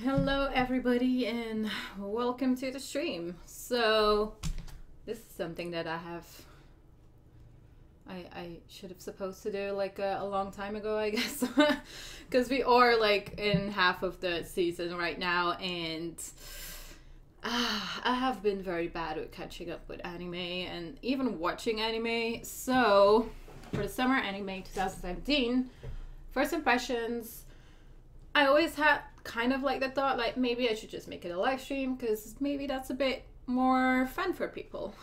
Hello everybody and welcome to the stream. So this is something that I should have supposed to do like a long time ago, I guess, because we are like in half of the season right now, and I have been very bad with catching up with anime and even watching anime. So for the summer anime 2017, first impressions, I always had kind of like the thought like maybe I should just make it a live stream because maybe that's a bit more fun for people.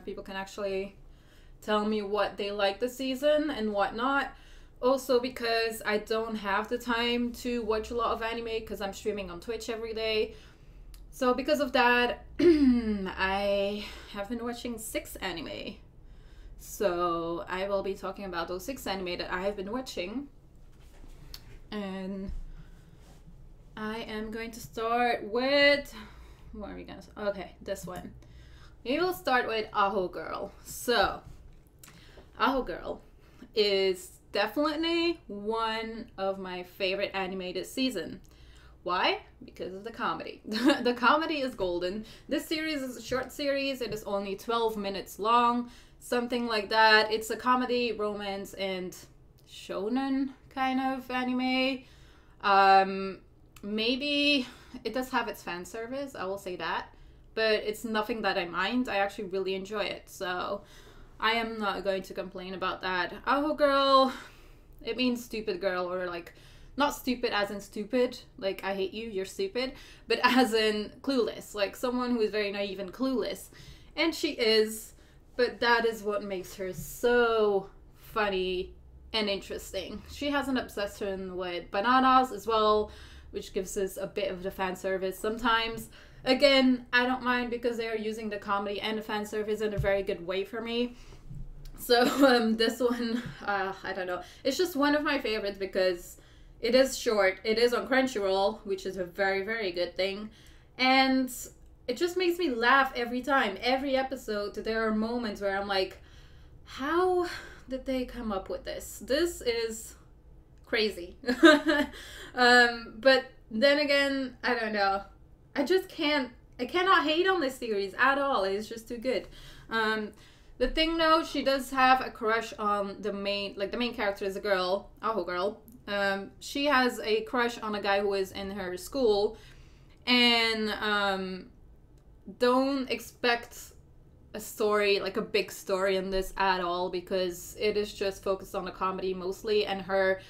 People can actually tell me what they like this season and what not. Also because I don't have the time to watch a lot of anime because I'm streaming on Twitch every day. So because of that, I have been watching 6 anime. So I will be talking about those 6 anime that I have been watching. And I am going to start with, what are we gonna, okay, this one. We will start with Aho Girl. So, Aho Girl is definitely one of my favorite anime this season. Why? Because of the comedy. The comedy is golden. This series is a short series. It is only 12 minutes long, something like that. It's a comedy, romance, and shonen kind of anime. Maybe it does have its fan service, I will say that, but it's nothing that I mind. I actually really enjoy it, so I am not going to complain about that. Aho Girl, it means stupid girl, or like, not stupid as in stupid, like I hate you, you're stupid, but as in clueless, like someone who is very naive and clueless. And she is, but that is what makes her so funny and interesting. She has an obsession with bananas as well, which gives us a bit of the fan service sometimes. Again, I don't mind because they are using the comedy and the fan service in a very good way for me. So this one, I don't know. It's just one of my favorites because it is short. It is on Crunchyroll, which is a very, very good thing. And it just makes me laugh every time. Every episode, there are moments where I'm like, how did they come up with this? This is crazy. But then again, I don't know. I cannot hate on this series at all. It's just too good. The thing though, she does have a crush on the main character is a girl, Aho Girl. She has a crush on a guy who is in her school, and don't expect a story, like a big story in this at all, because it is just focused on the comedy mostly, and her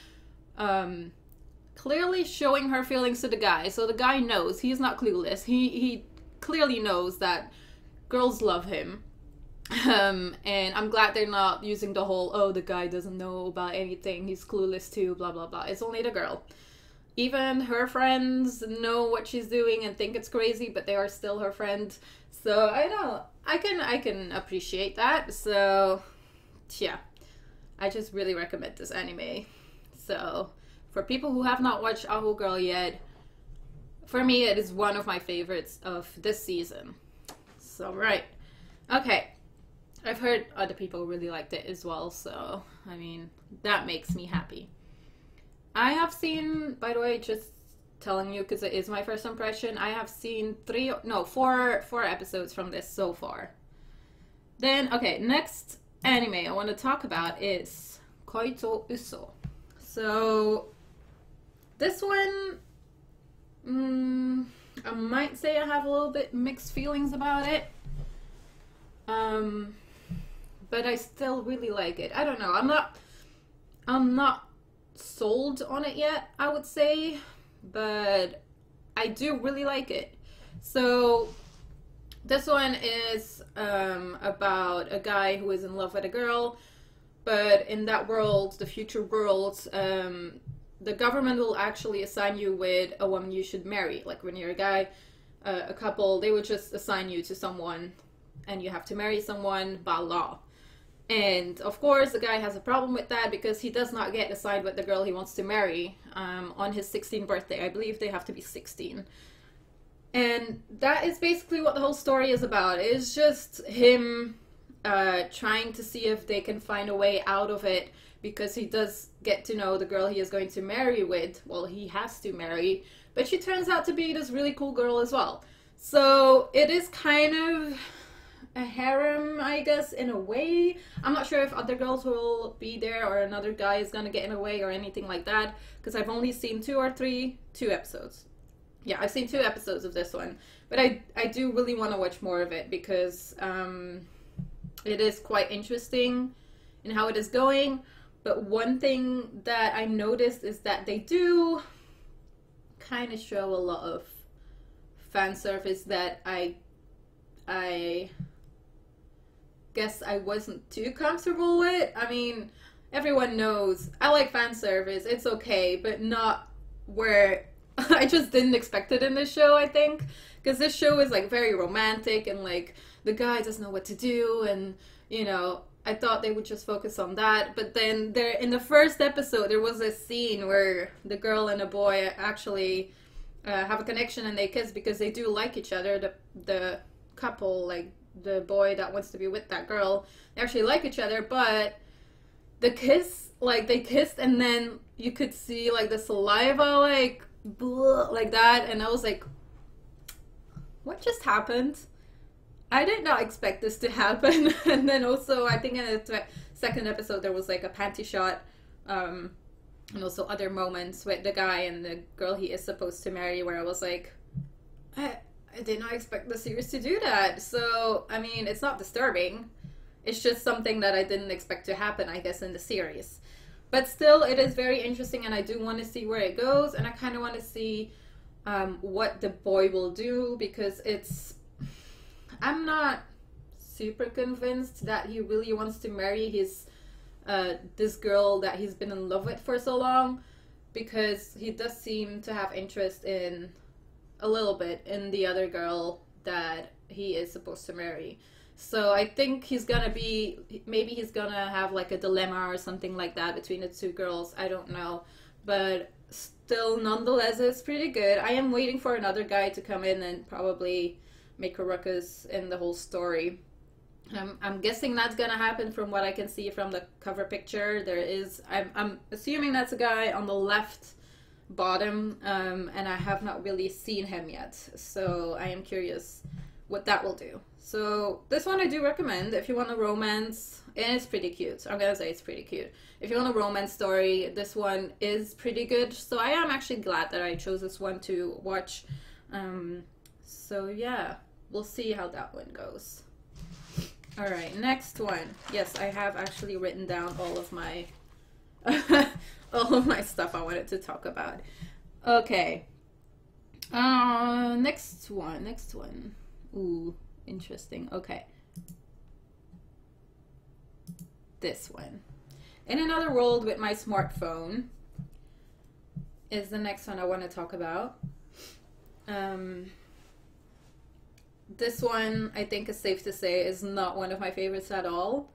clearly showing her feelings to the guy. So the guy knows, he's not clueless. He clearly knows that girls love him. And I'm glad they're not using the whole, oh, the guy doesn't know about anything, he's clueless too, blah blah blah. It's only the girl. Even her friends know what she's doing and think it's crazy, but they are still her friend. So I know, I can appreciate that. So yeah, I just really recommend this anime. So for people who have not watched Aho Girl yet, for me it is one of my favorites of this season. So right, okay, I've heard other people really liked it as well, so I mean that makes me happy. I have seen, by the way, just telling you because it is my first impression, I have seen 4 episodes from this so far. Then okay, next anime I want to talk about is Koito Uso. So this one, I might say I have a little bit mixed feelings about it. But I still really like it. I don't know. I'm not sold on it yet, I would say, but I do really like it. So this one is about a guy who is in love with a girl, but in that world, the future world, the government will actually assign you with a woman you should marry. Like when you're a guy, a couple, they would just assign you to someone and you have to marry someone by law. And of course the guy has a problem with that because he does not get assigned with the girl he wants to marry on his 16th birthday. I believe they have to be 16. And that is basically what the whole story is about. It's just him trying to see if they can find a way out of it because he does get to know the girl he is going to marry with. Well, he has to marry, but she turns out to be this really cool girl as well. So it is kind of a harem, I guess, in a way. I'm not sure if other girls will be there or another guy is gonna get in the way or anything like that, because I've only seen two episodes. Yeah, I've seen 2 episodes of this one, but I do really want to watch more of it, because it is quite interesting in how it is going. But one thing that I noticed is that they do kind of show a lot of fan service that I guess I wasn't too comfortable with. I mean, everyone knows I like fan service, it's okay, but not where I just didn't expect it in this show, I think. Because this show is like very romantic, and like the guy doesn't know what to do, and you know, I thought they would just focus on that. But then there, in the first episode, there was a scene where the girl and the boy actually have a connection and they kiss, because they do like each other. The couple, like the boy that wants to be with that girl, they actually like each other. But the kiss, like they kissed and then you could see like the saliva like like that, and I was like, what just happened? I did not expect this to happen. And then also, I think in the second episode there was like a panty shot, and also other moments with the guy and the girl he is supposed to marry, where I was like, I did not expect the series to do that. So I mean, it's not disturbing, it's just something that I didn't expect to happen, I guess, in the series. But still, it is very interesting, and I do want to see where it goes, and I kind of want to see what the boy will do, because I'm not super convinced that he really wants to marry this girl that he's been in love with for so long, because he does seem to have interest in a little bit in the other girl that he is supposed to marry. So I think maybe he's gonna have like a dilemma or something like that between the 2 girls. I don't know. But still, nonetheless, it's pretty good. I am waiting for another guy to come in and probably make a ruckus in the whole story. I'm guessing that's gonna happen from what I can see from the cover picture. I'm assuming that's a guy on the left bottom, and I have not really seen him yet. So I am curious what that will do. So this one I do recommend if you want a romance, and it's pretty cute. I'm gonna say it's pretty cute. If you want a romance story, this one is pretty good. So I am actually glad that I chose this one to watch. So yeah, we'll see how that one goes. All right, next one. Yes, I have actually written down all of my all of my stuff I wanted to talk about. Okay. Next one. Ooh, interesting. Okay. This one. In Another World with My Smartphone is the next one I want to talk about. This one, I think it's safe to say, is not one of my favorites at all.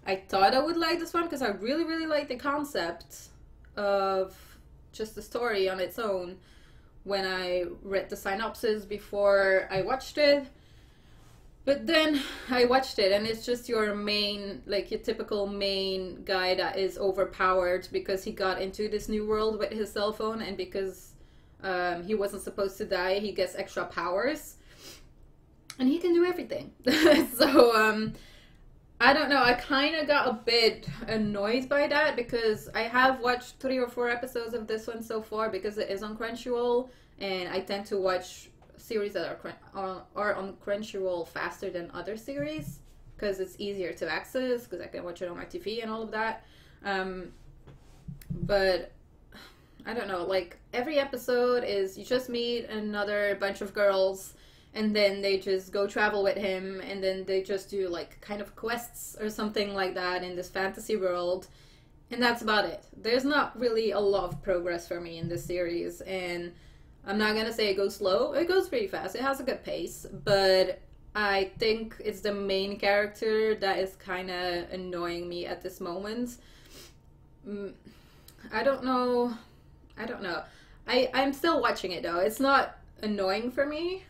I thought I would like this one because I really, really like the concept of just the story on its own when I read the synopsis before I watched it. But then I watched it, and it's just your typical main guy that is overpowered because he got into this new world with his cell phone, and because he wasn't supposed to die, he gets extra powers. And he can do everything. So, I don't know, I kind of got a bit annoyed by that, because I have watched 3 or 4 episodes of this one so far, because it is on Crunchyroll, and I tend to watch series that are on Crunchyroll faster than other series, because it's easier to access, because I can watch it on my TV and all of that. But I don't know, like every episode is you just meet another bunch of girls, and then they just go travel with him, and then they just do like kind of quests or something like that in this fantasy world, and that's about it. There's not really a lot of progress for me in this series, and I'm not gonna say it goes slow. It goes pretty fast. It has a good pace, but I think it's the main character that is kind of annoying me at this moment. I don't know. I'm still watching it though. It's not annoying for me,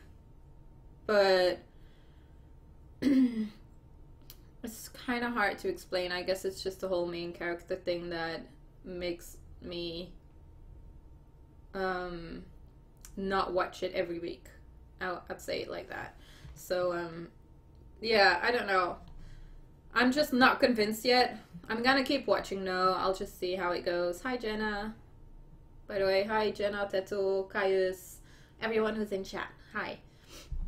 but It's kind of hard to explain. I guess it's just the whole main character thing that makes me not watch it every week. I'd say it like that. So yeah, I don't know. I'm just not convinced yet. I'm gonna keep watching though. I'll just see how it goes. Hi Jenna. By the way, hi Jenna, Teto, Caius, everyone who's in chat. Hi.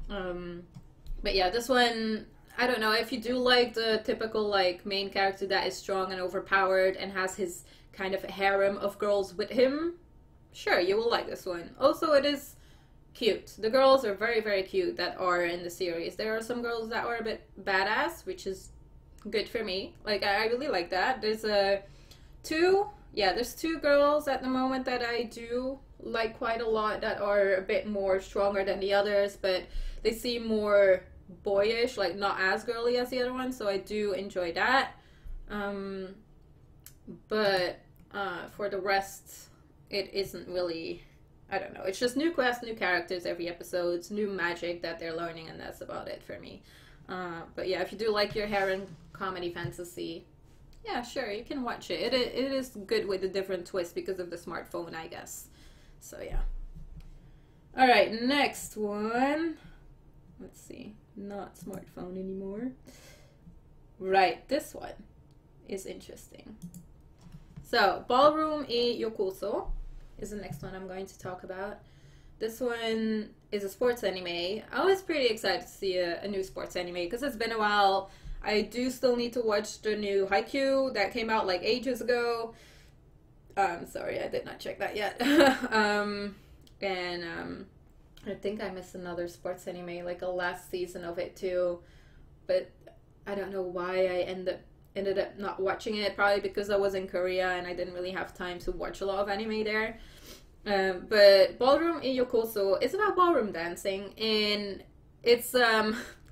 But yeah, this one, I don't know, if you do like the typical like main character that is strong and overpowered and has his kind of harem of girls with him, sure, you will like this one. Also, it is cute. The girls are very, very cute that are in the series. There are some girls that are a bit badass, which is good for me. Like, I really like that. There's there's two girls at the moment that I do like quite a lot that are a bit more stronger than the others, but they seem more boyish, like not as girly as the other one, so I do enjoy that. But for the rest, it isn't really, I don't know, it's just new quests, new characters every episode, new magic that they're learning, and that's about it for me. But yeah, if you do like your harem comedy fantasy, yeah, sure, you can watch it. It is good with a different twist because of the smartphone, I guess. So yeah. Alright, next one. Let's see. Not smartphone anymore. Right, this one is interesting. So, Ballroom e Youkoso is the next one I'm going to talk about. This one is a sports anime. I was pretty excited to see a new sports anime because it's been a while. I do still need to watch the new Haikyuu that came out like ages ago. Sorry, I did not check that yet. I think I missed another sports anime, like a last season of it too. But I don't know why I ended up not watching it. Probably because I was in Korea and I didn't really have time to watch a lot of anime there. But Ballroom e Youkoso is about ballroom dancing, and it's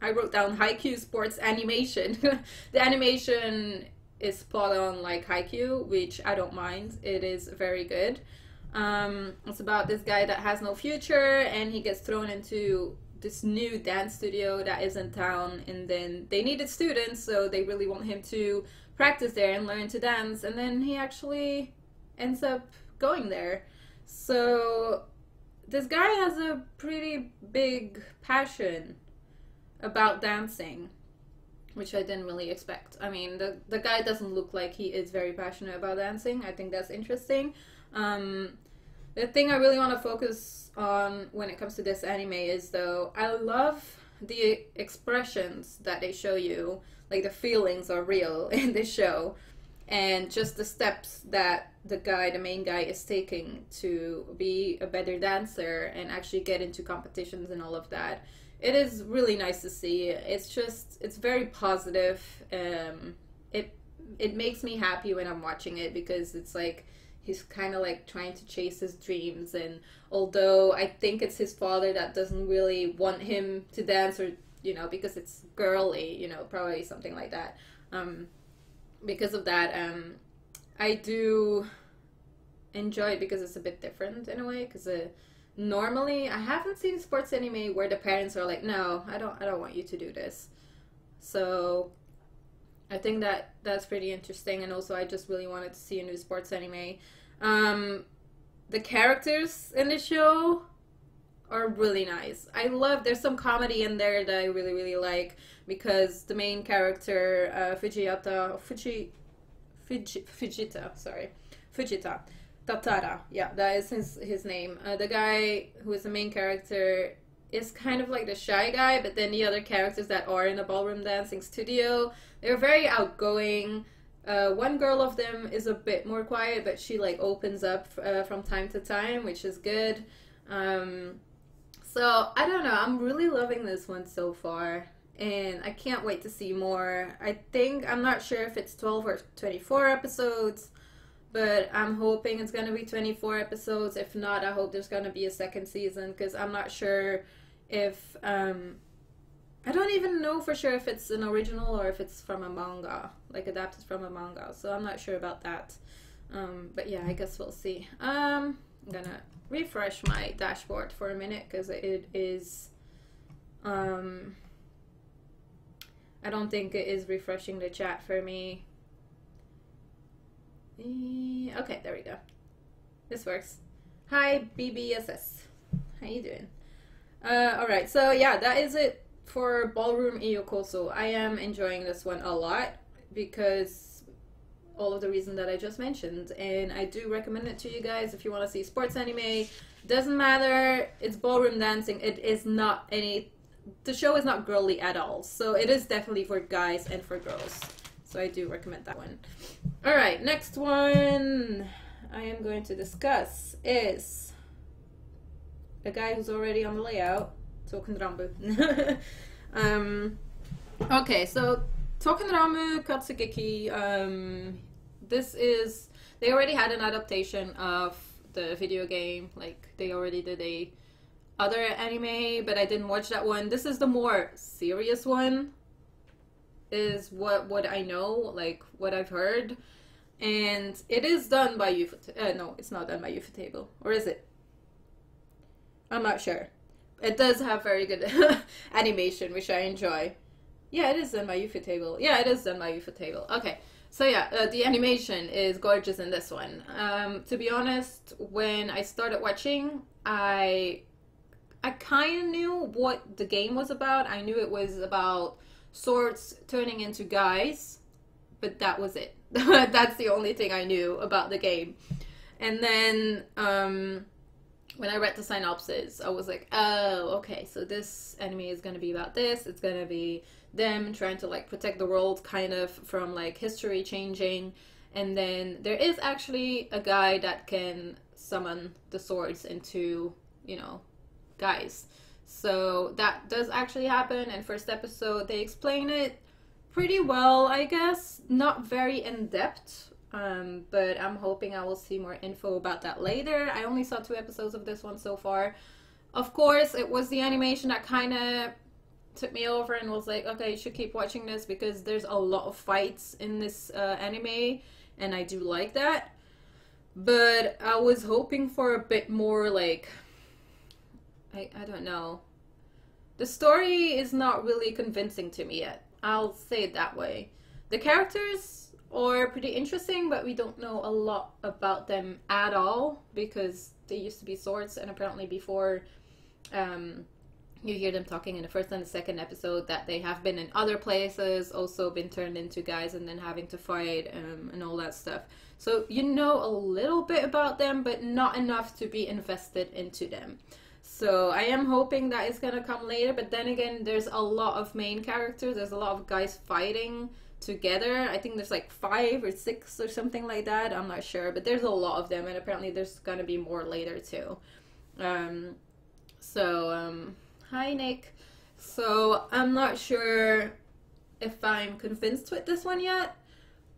I wrote down Haikyuu sports animation. The animation is spot on like Haikyuu, which I don't mind. It is very good. It's about this guy that has no future, and he gets thrown into this new dance studio that is in town, and then they needed students, so they really want him to practice there and learn to dance, and then he actually ends up going there. So this guy has a pretty big passion about dancing, which I didn't really expect. I mean, the guy doesn't look like he is very passionate about dancing. I think that's interesting. The thing I really want to focus on when it comes to this anime is, though, I love the expressions that they show you. Like, the feelings are real in this show. And just the steps that the main guy is taking to be a better dancer and actually get into competitions and all of that. It is really nice to see. It's very positive. It makes me happy when I'm watching it because it's like he's kind of like trying to chase his dreams, and although I think it's his father that doesn't really want him to dance, or because it's girly, probably something like that. Because of that, I do enjoy it because it's a bit different in a way. Because normally, I haven't seen sports anime where the parents are like, "No, I don't want you to do this." So I think that's pretty interesting, and also I just really wanted to see a new sports anime. The characters in the show are really nice. There's some comedy in there that I really, really like, because the main character, Fujita Tatara, yeah, that is his name. The guy who is the main character is kind of like the shy guy, but then the other characters that are in the ballroom dancing studio, they're very outgoing. One girl of them is a bit more quiet, but she like opens up from time to time, which is good. So I don't know, I'm really loving this one so far, and I can't wait to see more. I'm not sure if it's 12 or 24 episodes, but I'm hoping it's gonna be 24 episodes. If not, I hope there's gonna be a second season, because I'm not sure if I don't even know for sure if it's an original or if it's from a manga, like adapted from a manga. So I'm not sure about that. But yeah, I guess we'll see. I'm gonna refresh my dashboard for a minute because it is I don't think it is refreshing the chat for me. Okay, there we go. This works. Hi, BBSS. How you doing? Alright, so yeah, that is it for Ballroom youkoso. I am enjoying this one a lot because all of the reasons that I just mentioned, and I do recommend it to you guys if you want to see sports anime. Doesn't matter, it's ballroom dancing. It is not any, the show is not girly at all, so it is definitely for guys and for girls, so I do recommend that one. Alright, next one I am going to discuss is a guy who's already on the layout, Touken ranbu. Okay, so Touken ranbu Katsugeki, this is, they already had an adaptation of the video game, like they already did a other anime, but I didn't watch that one. This is the more serious one, is what I know, like what I've heard, and it is done by no, it's not done by Ufotable, or is it? I'm not sure. It does have very good animation, which I enjoy. Yeah, it is done by Ufotable. Yeah, it is done by Ufotable. Okay, so yeah, the animation is gorgeous in this one. To be honest, when I started watching, I kind of knew what the game was about. I knew it was about swords turning into guys, but that was it. That's the only thing I knew about the game. And then when I read the synopsis, I was like, oh, okay, so this anime is going to be about this. It's going to be them trying to like protect the world kind of from like history changing. And then there is actually a guy that can summon the swords into, you know, guys. So that does actually happen. And first episode, they explain it pretty well, I guess. Not very in-depth. But I'm hoping I will see more info about that later. I only saw 2 episodes of this one so far. Of course, it was the animation that kind of took me over and was like, okay, you should keep watching this because there's a lot of fights in this anime, and I do like that. But I was hoping for a bit more, like, I don't know. The story is not really convincing to me yet. I'll say it that way. The characters are pretty interesting, but we don't know a lot about them at all because they used to be swords, and apparently before you hear them talking in the first and the second episode that they have been in other places, also been turned into guys and then having to fight and all that stuff. So you know a little bit about them, but not enough to be invested into them. So I am hoping that it's gonna come later, but then again, there's a lot of main characters. There's a lot of guys fighting together. I think there's like 5 or 6 or something like that. I'm not sure, but there's a lot of them, and apparently there's gonna be more later too. Hi Nick. So I'm not sure if I'm convinced with this one yet,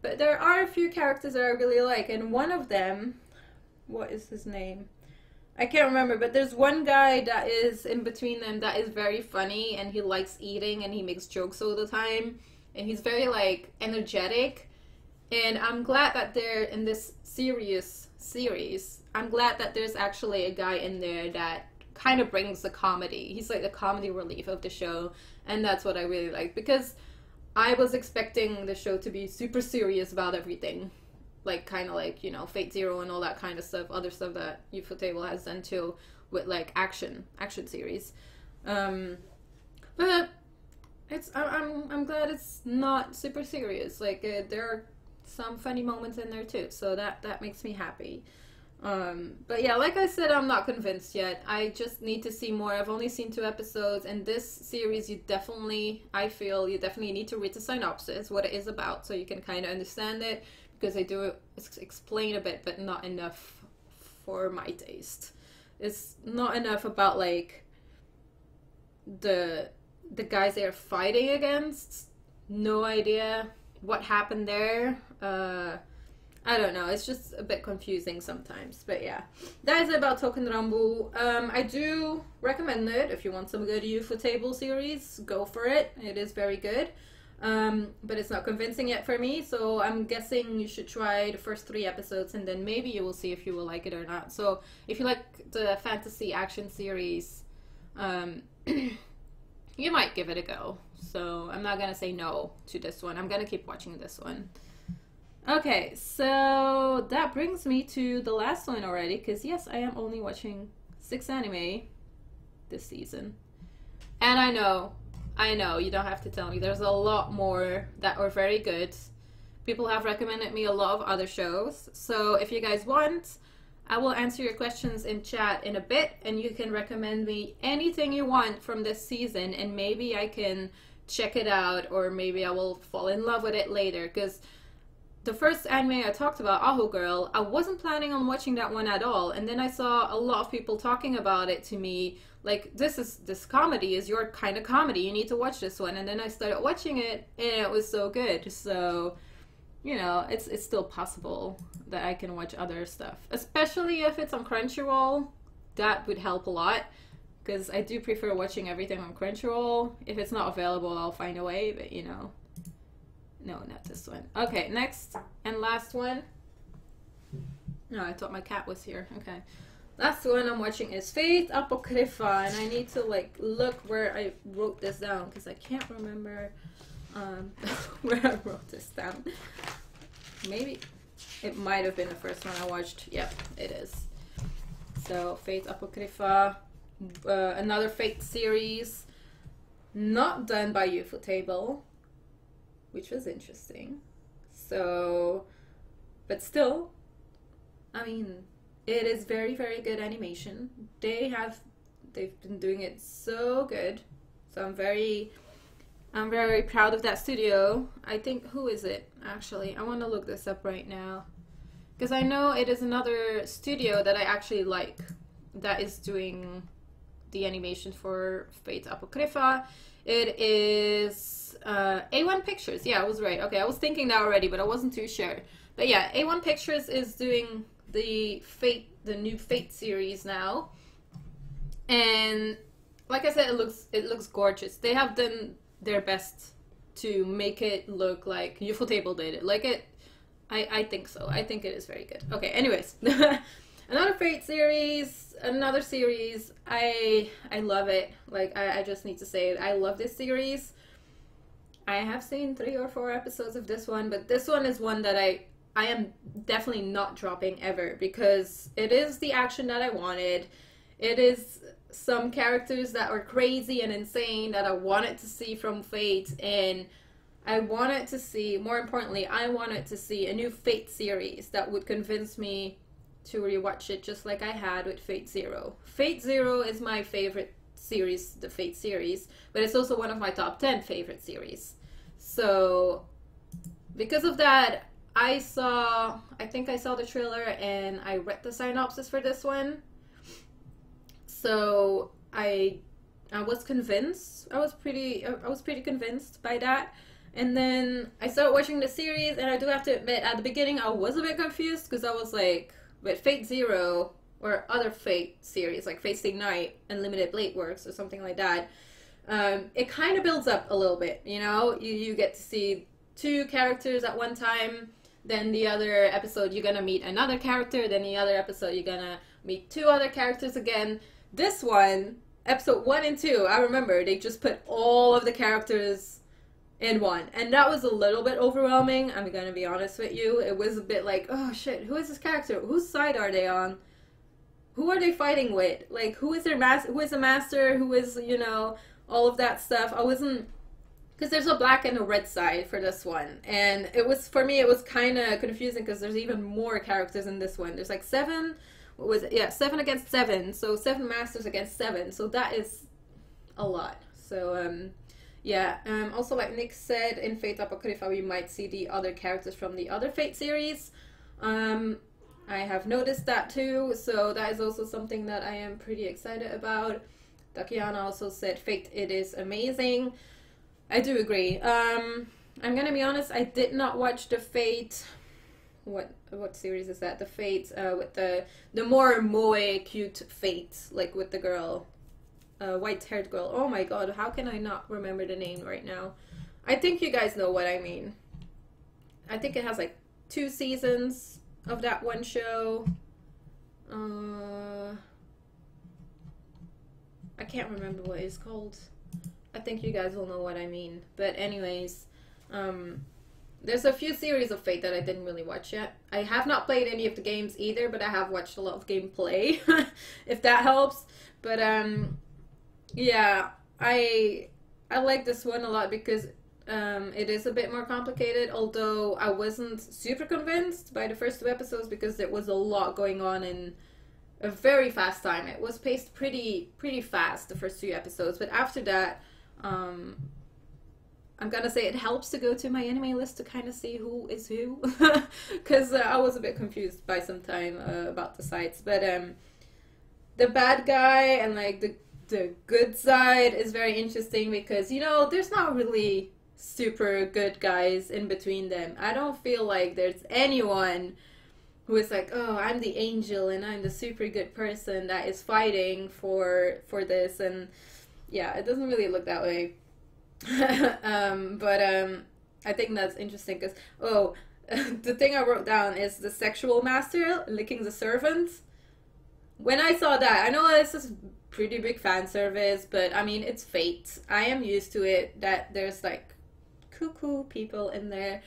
but there are a few characters that I really like, and one of them, what is his name? I can't remember, but there's one guy that is in between them that is very funny, and he likes eating, and he makes jokes all the time, and he's very, like, energetic, and I'm glad that they're in this serious series. I'm glad that there's actually a guy in there that kind of brings the comedy. He's like the comedy relief of the show, and that's what I really like, because I was expecting the show to be super serious about everything. Like, kind of like, you know, Fate Zero and all that kind of stuff, other stuff that Ufotable has done too, with like action series. But it's I'm glad it's not super serious. Like there are some funny moments in there too, so that makes me happy. But yeah, like I said, I'm not convinced yet. I just need to see more. I've only seen 2 episodes, and this series I feel you definitely need to read the synopsis, what it is about, so you can kind of understand it. Because they do explain a bit, but not enough for my taste. It's not enough about, like, the guys they are fighting against. No idea what happened there. I don't know. It's just a bit confusing sometimes. But yeah, that is about Touken ranbu. I do recommend it. If you want some good Ufotable series, go for it. It is very good. But it's not convincing yet for me, so I'm guessing you should try the first 3 episodes, and then maybe you will see if you will like it or not. So if you like the fantasy action series, you you might give it a go. So I'm not gonna say no to this one. I'm gonna keep watching this one. Okay, so that brings me to the last one already, because yes, I am only watching 6 anime this season. And I know, you don't have to tell me. There's a lot more that are very good. People have recommended me a lot of other shows. So if you guys want, I will answer your questions in chat in a bit, and you can recommend me anything you want from this season, and maybe I can check it out, or maybe I will fall in love with it later, because the first anime I talked about, Aho Girl, I wasn't planning on watching that one at all, and then I saw a lot of people talking about it to me, like, this comedy is your kind of comedy, you need to watch this one, and then I started watching it, and it was so good. So, you know, it's still possible that I can watch other stuff, especially if it's on Crunchyroll. That would help a lot, because I do prefer watching everything on Crunchyroll. If it's not available, I'll find a way, but you know. No, not this one. Okay, next and last one. No, I thought my cat was here. Okay. Last one I'm watching is Fate Apocrypha, and I need to like look where I wrote this down, because I can't remember where I wrote this down. Maybe it might have been the first one I watched. Yep, it is. So Fate Apocrypha, another Fate series, not done by Ufotable, which was interesting. So, but still, I mean, it is very, very good animation. They've been doing it so good. So I'm very proud of that studio. I think, who is it actually? I want to look this up right now, because I know it is another studio that I actually like that is doing the animation for Fate Apocrypha. It is A1 Pictures. Yeah, I was right. Okay, I was thinking that already, but I wasn't too sure. But yeah, A1 Pictures is doing the new Fate series now. And like I said, it looks gorgeous. They have done their best to make it look like Ufotable did it. Like it, I think so. I think it is very good. Okay, anyways. Another Fate series, another series. I love it. Like, I just need to say it. I love this series. I have seen 3 or 4 episodes of this one, but this one is one that I am definitely not dropping ever, because it is the action that I wanted. It is some characters that are crazy and insane that I wanted to see from Fate, and I wanted to see, more importantly, I wanted to see a new Fate series that would convince me to rewatch it, just like I had with Fate Zero. Fate Zero is my favorite series, the Fate series, but it's also one of my top 10 favorite series. So because of that, I think I saw the trailer and I read the synopsis for this one. So I was convinced. I was pretty convinced by that. And then I started watching the series, and I do have to admit, at the beginning I was a bit confused, because I was like, but Fate Zero or other Fate series like Fate Stay Night, Unlimited Blade Works, or something like that, it kind of builds up a little bit, you know? You get to see 2 characters at one time, then the other episode you're gonna meet another character, then the other episode you're gonna meet 2 other characters again. This one, episode 1 and 2, I remember they just put all of the characters in one, and that was a little bit overwhelming. I'm gonna be honest with you. It was a bit like, oh shit, who is this character? Whose side are they on? Who are they fighting with? Like, who is their who is the master? Who is, you know, all of that stuff. I wasn't, because there's a black and a red side for this one, and it was, for me, it was kind of confusing, because there's even more characters in this one. There's like 7, what was it? Yeah, 7 against 7, so 7 masters against 7, so that is a lot. So yeah, also like Nick said, in Fate Apocrypha we might see the other characters from the other Fate series. I have noticed that too, so that is also something that I am pretty excited about. Takiana also said Fate, it is amazing. I do agree. I'm gonna be honest, I did not watch the Fate, what series is that? The Fate with the more moe cute Fate, like with the girl, white-haired girl. Oh my god, how can I not remember the name right now? I think you guys know what I mean. I think it has like 2 seasons of that one show. I can't remember what it's called. I think you guys will know what I mean. But anyways, there's a few series of Fate that I didn't really watch yet. I have not played any of the games either, but I have watched a lot of gameplay, if that helps. But yeah, I like this one a lot because it is a bit more complicated, although I wasn't super convinced by the first 2 episodes because there was a lot going on in a very fast time. It was paced pretty fast, the first 2 episodes, but after that, I'm gonna say it helps to go to my anime list to kind of see who is who, because I was a bit confused by some time about the sites. But the bad guy and like the good side is very interesting because, you know, there's not really super good guys in between them. I don't feel like there's anyone who is like, oh, I'm the angel and I'm the super good person that is fighting for this. And yeah, it doesn't really look that way. But I think that's interesting because, the thing I wrote down is the sexual master licking the servant. When I saw that, I know this is pretty big fan service, but I mean, it's Fate. I am used to it that there's like cuckoo people in there.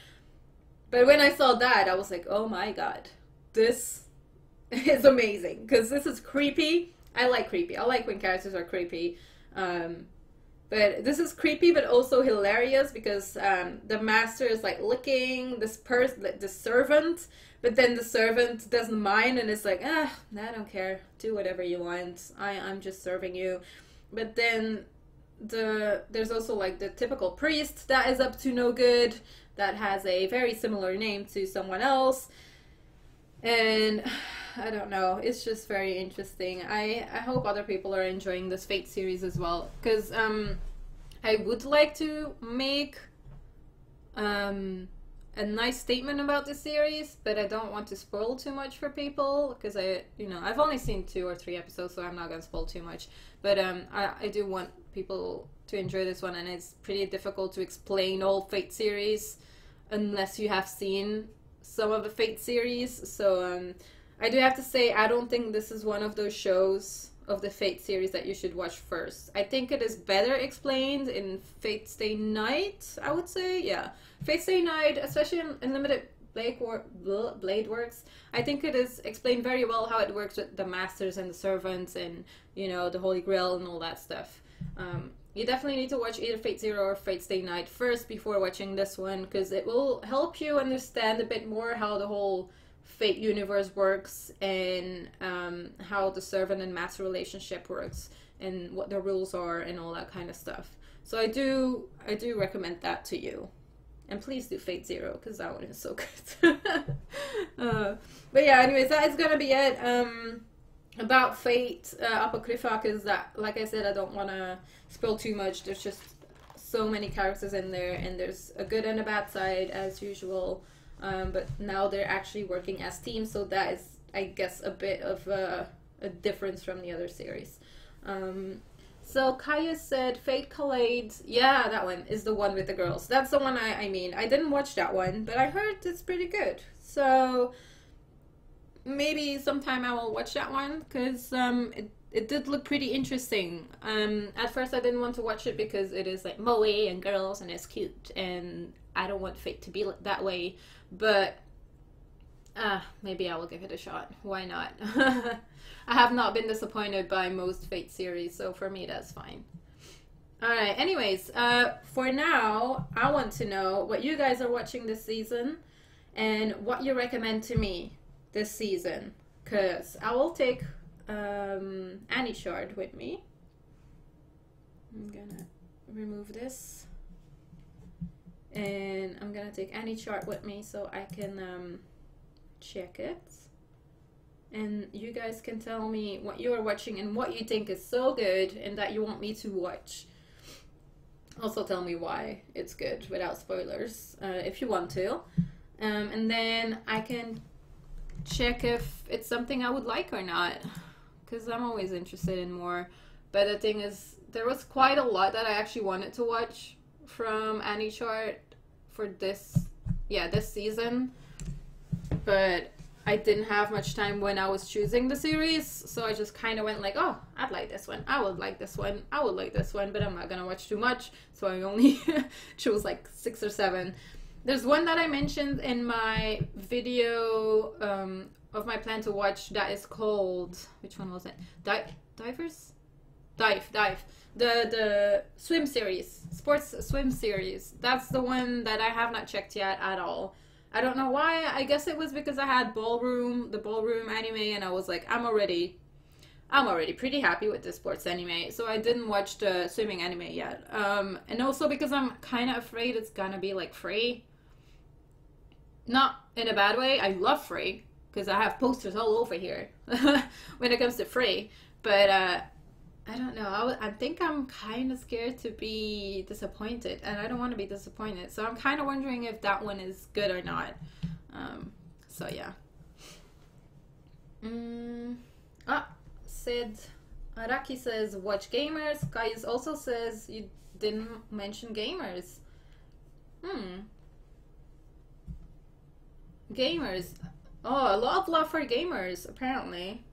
But when I saw that, I was like, oh my god, this is amazing because this is creepy. I like creepy. I like when characters are creepy. But this is creepy, but also hilarious because the master is like licking this the servant, but then the servant doesn't mind and it's like, I don't care, do whatever you want. I'm just serving you. But then there's also like the typical priest that is up to no good, that has a very similar name to someone else, and I don't know, it's just very interesting. I hope other people are enjoying this Fate series as well, because I would like to make a nice statement about the series, but I don't want to spoil too much for people, because I've only seen 2 or 3 episodes, so I'm not gonna spoil too much. But I do want people to enjoy this one, and it's pretty difficult to explain all Fate series unless you have seen some of the Fate series. So I do have to say, I don't think this is one of those shows of the Fate series that you should watch first. I think it is better explained in Fate Stay Night, I would say. Yeah, Fate Stay Night, especially in Unlimited Blade Works, I think it is explained very well how it works with the masters and the servants and, you know, the Holy Grail and all that stuff. You definitely need to watch either Fate Zero or Fate Stay Night first before watching this one, because it will help you understand a bit more how the whole Fate universe works and how the servant and master relationship works and what the rules are and all that kind of stuff. So I do recommend that to you. And please do Fate Zero, because that one is so good. But yeah, anyways, that is gonna be it about Fate Apocrypha, because that, like I said, I don't want to spoil too much. There's just so many characters in there, and there's a good and a bad side as usual. But now they're actually working as teams, so that is, I guess, a bit of a difference from the other series. So Kaya said Fate Collide. Yeah, that one is the one with the girls. That's the one I mean. I didn't watch that one, but I heard it's pretty good. So maybe sometime I will watch that one, because it did look pretty interesting. At first I didn't want to watch it because it is like moe and girls and it's cute, and I don't want Fate to be that way. But maybe I will give it a shot. Why not? I have not been disappointed by most Fate series, so for me that's fine. Alright, anyways, for now, I want to know what you guys are watching this season and what you recommend to me this season, because I will take Annie Shard with me. I'm gonna remove this. And I'm gonna take any chart with me so I can check it, and you guys can tell me what you are watching and what you think is so good and that you want me to watch. Also tell me why it's good without spoilers, if you want to, and then I can check if it's something I would like or not, because I'm always interested in more. But the thing is, there was quite a lot that I actually wanted to watch from Annie Chart for this season, but I didn't have much time when I was choosing the series, so I just kind of went like, oh, I'd like this one, I would like this one, I would like this one, but I'm not gonna watch too much, so I only chose like 6 or 7. There's one that I mentioned in my video of my plan to watch that is called, which one was it? Divers? Dive. The swim series, sports swim series. That's the one that I have not checked yet at all. I don't know why. I guess it was because I had Ballroom, the Ballroom anime, and I was like, I'm already pretty happy with the sports anime, so I didn't watch the swimming anime yet. And also because I'm kind of afraid it's gonna be like Free. Not in a bad way. I love Free because I have posters all over here when it comes to Free, but I don't know. I think I'm kind of scared to be disappointed, and I don't want to be disappointed. So I'm kind of wondering if that one is good or not. So yeah. Sid Araki says, watch Gamers. Kaius also says you didn't mention Gamers. Gamers. Oh, a lot of love for Gamers, apparently.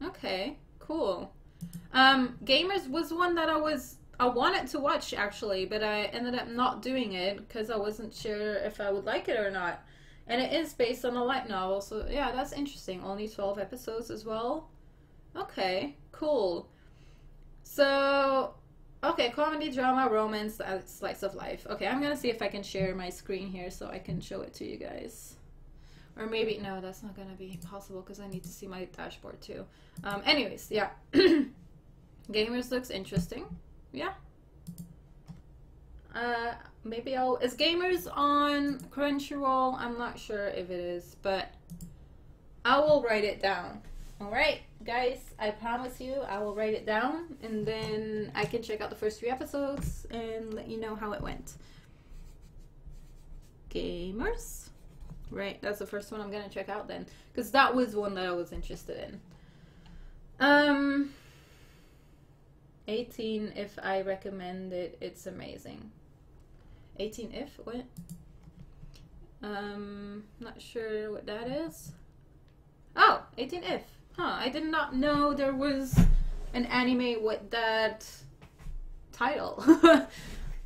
Okay, cool. Gamers was one that I wanted to watch actually, but I ended up not doing it because I wasn't sure if I would like it or not. And it is based on a light novel, so yeah, that's interesting. Only 12 episodes as well. Okay, cool. So, okay, comedy, drama, romance, slice of life. Okay, I'm gonna see if I can share my screen here so I can show it to you guys. Or maybe, no, that's not gonna be possible because I need to see my dashboard too. Anyways, yeah. Gamers looks interesting. Yeah. Maybe is Gamers on Crunchyroll? I'm not sure if it is, but I will write it down. Alright, guys, I promise you I will write it down and then I can check out the first 3 episodes and let you know how it went. Gamers? Right, that's the first one I'm gonna check out then, because that was one that I was interested in. 18 if I recommend it, it's amazing. 18 if? What? Not sure what that is. Oh, 18 if. Huh, I did not know there was an anime with that title.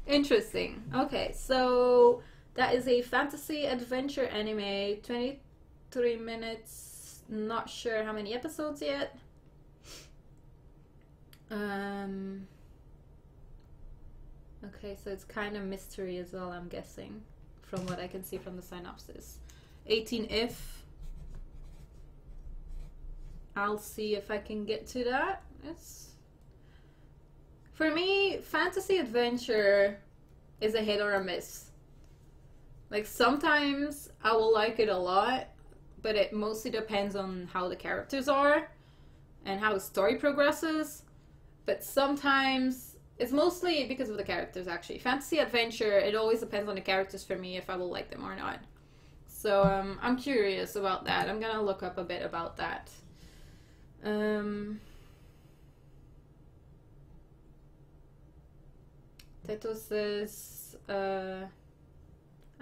Interesting. Okay, so that is a fantasy adventure anime, 23 minutes, not sure how many episodes yet. Okay, so it's kind of mystery as well, I'm guessing, from what I can see from the synopsis. 18 if. I'll see if I can get to that. It's, for me, fantasy adventure is a hit or a miss. Like, sometimes I will like it a lot, but it mostly depends on how the characters are and how the story progresses. But sometimes it's mostly because of the characters, actually. Fantasy adventure, it always depends on the characters for me if I will like them or not. So I'm curious about that. I'm gonna look up a bit about that. Teto says, I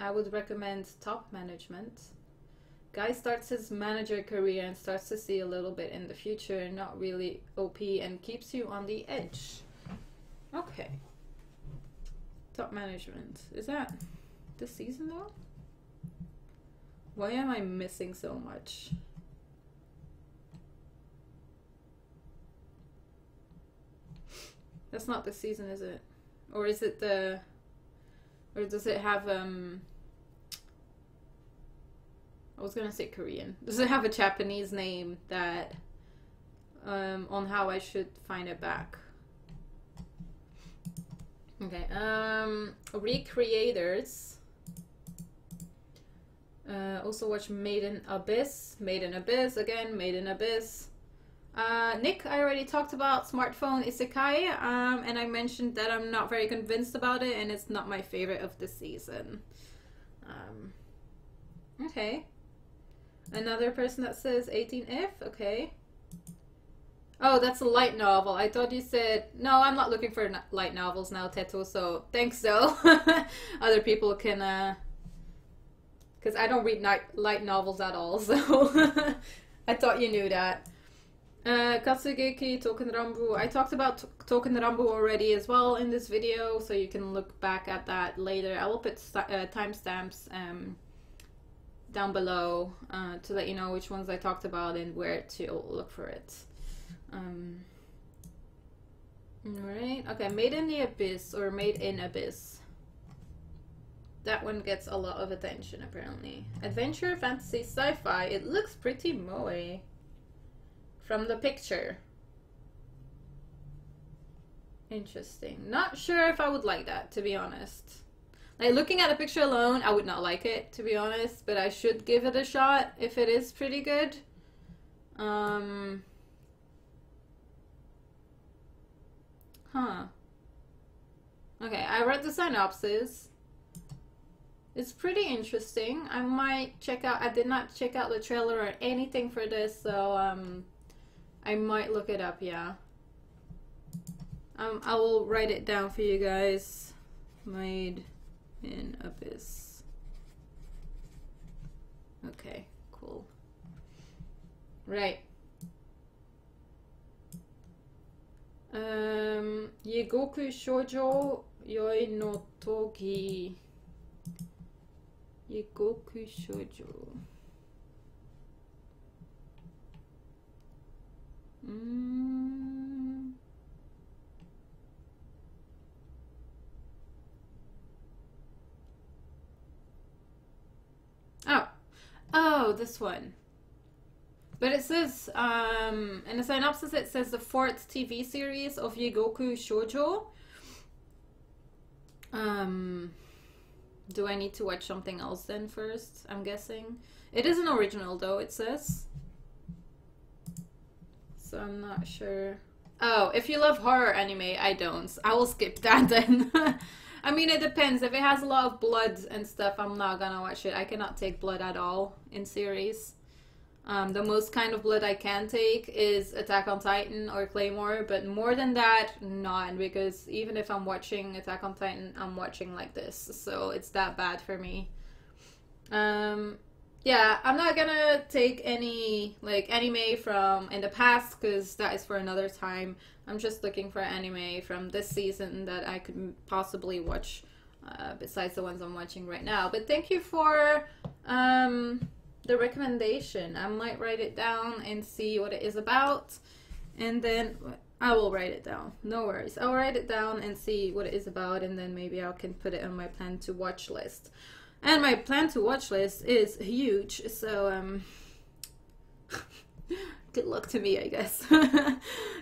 would recommend Top Management. Guy starts his manager career and starts to see a little bit in the future, not really OP, and keeps you on the edge. Okay. Top Management. Is that this season though? Why am I missing so much? That's not this season, is it? Or is it the... Or does it have, I was gonna say Korean. Does it have a Japanese name that, on how I should find it back? Okay, Recreators. Also watch Made in Abyss. Made in Abyss, again, Made in Abyss. Nick, I already talked about Smartphone Isekai, and I mentioned that I'm not very convinced about it, and it's not my favorite of the season. Okay. Another person that says 18F, okay. Oh, that's a light novel. I thought you said... No, I'm not looking for light novels now, Teto, so thanks though. Other people can because I don't read light novels at all, so I thought you knew that. Katsugeki, Touken ranbu. I talked about Touken ranbu already as well in this video, so you can look back at that later. I will put timestamps down below to let you know which ones I talked about and where to look for it. Alright, okay, Made in the Abyss or Made in Abyss. That one gets a lot of attention apparently. Adventure, fantasy, sci-fi. It looks pretty moe from the picture. Interesting. Not sure if I would like that, to be honest. Like, looking at the picture alone, I would not like it, to be honest, but I should give it a shot if it is pretty good. Okay, I read the synopsis. It's pretty interesting. I might check out, I did not check out the trailer or anything for this, so I might look it up, yeah. I will write it down for you guys. Made in Abyss. Okay, cool. Right. Yegoku shoujo yoi no togi. Yegoku shoujo. Oh, this one. But it says, in the synopsis it says the 4th TV series of Yegoku Shoujo. Do I need to watch something else then first? I'm guessing. It is an original though, it says. So I'm not sure. Oh, if you love horror anime, I don't. I will skip that then. I mean, it depends. If it has a lot of blood and stuff, I'm not gonna watch it. I cannot take blood at all in series. The most kind of blood I can take is Attack on Titan or Claymore, but more than that, none, because even if I'm watching Attack on Titan, I'm watching like this, so it's that bad for me. Yeah, I'm not gonna take any, like, anime from in the past, because that is for another time. I'm just looking for anime from this season that I could possibly watch, besides the ones I'm watching right now. But thank you for the recommendation. I might write it down and see what it is about, and then I will write it down. No worries. I'll write it down and see what it is about, and then maybe I can put it on my plan to watch list. And my plan to watch list is huge, so good luck to me, I guess.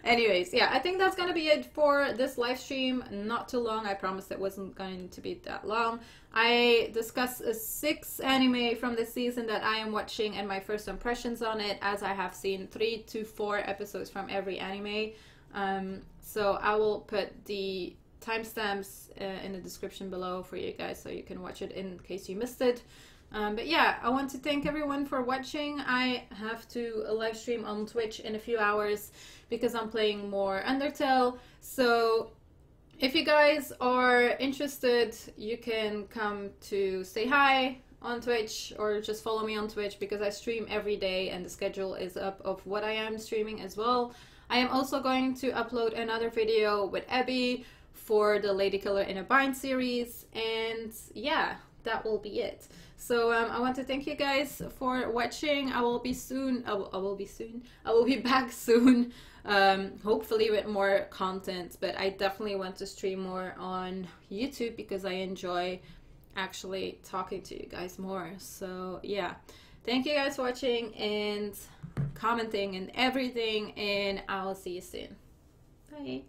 Anyways, yeah, I think that's gonna be it for this live stream. Not too long. I promised it wasn't going to be that long. I discussed 6 anime from this season that I am watching and my first impressions on it, as I have seen 3 to 4 episodes from every anime. So I will put the timestamps in the description below for you guys, so you can watch it in case you missed it. But yeah, I want to thank everyone for watching. I have to live stream on Twitch in a few hours because I'm playing more Undertale. So if you guys are interested, you can come to say hi on Twitch or just follow me on Twitch, because I stream every day and the schedule is up of what I am streaming as well. I am also going to upload another video with Abby for the Lady Killer in a Bind series, and yeah, that will be it. So I want to thank you guys for watching. I will be back soon, hopefully with more content, but I definitely want to stream more on YouTube because I enjoy actually talking to you guys more. So yeah, thank you guys for watching and commenting and everything, and I'll see you soon. Bye.